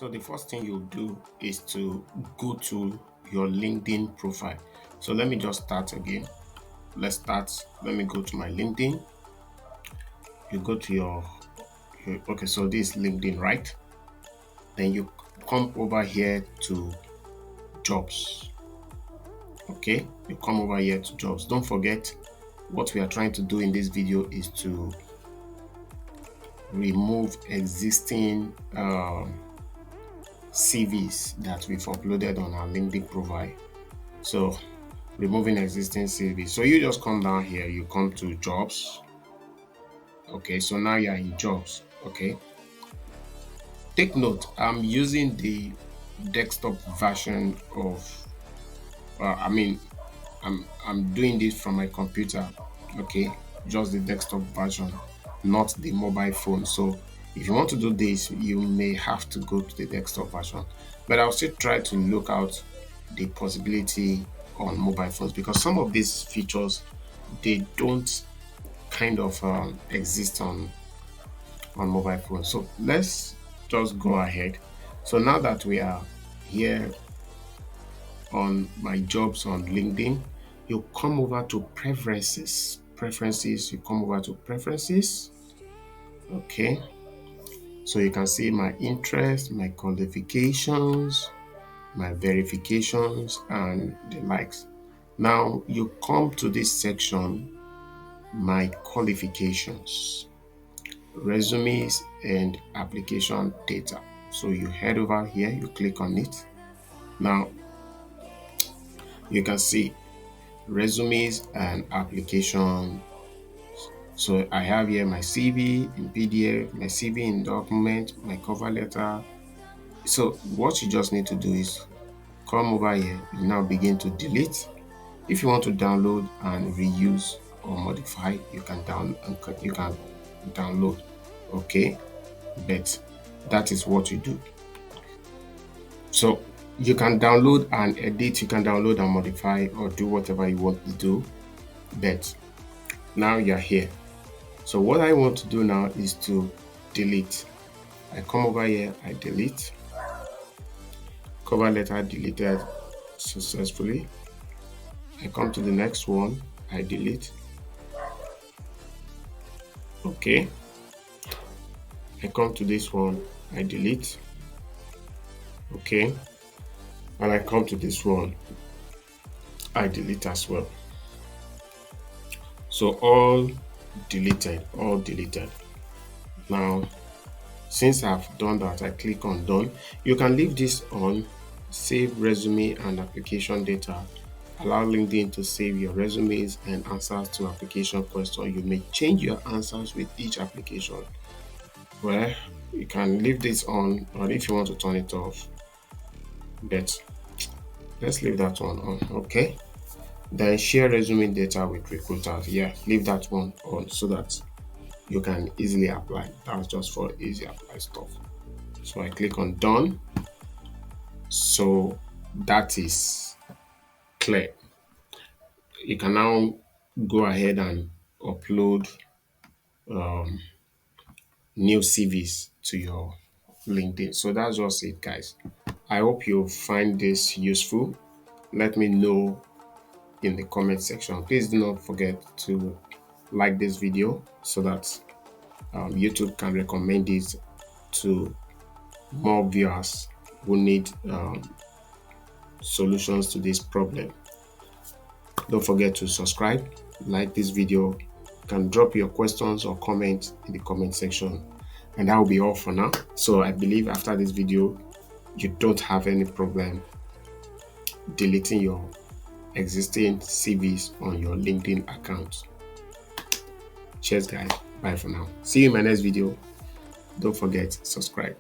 So the first thing you do is to go to your LinkedIn profile. So let me just start again. Let's start. Let me go to my LinkedIn. You go to okay, so this is LinkedIn, right? Then you come over here to jobs. Okay, you come over here to jobs. Don't forget, what we are trying to do in this video is to remove existing CVs that we've uploaded on our LinkedIn profile. So removing existing CVs. So you just come down here, you come to jobs. Okay, so now you're in jobs. Okay, take note, I'm using the desktop version of I'm doing this from my computer. Okay, just the desktop version, not the mobile phone. So if you want to do this, you may have to go to the desktop version, but I'll still try to look out the possibility on mobile phones, because some of these features, they don't kind of exist on mobile phones. So let's just go ahead. So now that we are here on my jobs on LinkedIn, you come over to preferences. You come over to preferences. Okay, so you can see my interest, my qualifications, my verifications, and the likes. Now you come to this section, my qualifications, resumes, and application data. So you head over here, you click on it. Now you can see resumes and application. So I have here my CV in PDF, my CV in document, my cover letter. So what you just need to do is come over here and now begin to delete. If you want to download and reuse or modify, you can download. Okay, but that is what you do. So you can download and edit, you can download and modify, or do whatever you want to do. But now you're here. So what I want to do now is to delete. I come over here, I delete. Cover letter deleted successfully. I come to the next one, I delete. Okay. I come to this one, I delete. Okay. And I come to this one, I delete as well. So all deleted. Now, since I've done that, I click on done. You can leave this on, save resume and application data. Allow LinkedIn to save your resumes and answers to application questions. You may change your answers with each application. Well, you can leave this on, or if you want to turn it off, but let's leave that one on. Okay. Then share resume data with recruiters. Yeah, leave that one on so that you can easily apply. That's just for easy apply stuff. So I click on done. So that is clear. You can now go ahead and upload new CVs to your LinkedIn. So that's just it, guys. I hope you find this useful. Let me know in the comment section. Please do not forget to like this video so that YouTube can recommend it to more viewers who need solutions to this problem. Don't forget to subscribe, like this video. You can drop your questions or comments in the comment section, and that will be all for now. So I believe after this video, you don't have any problem deleting your existing CVs on your LinkedIn account. Cheers, guys. Bye for now. See you in my next video. Don't forget, subscribe.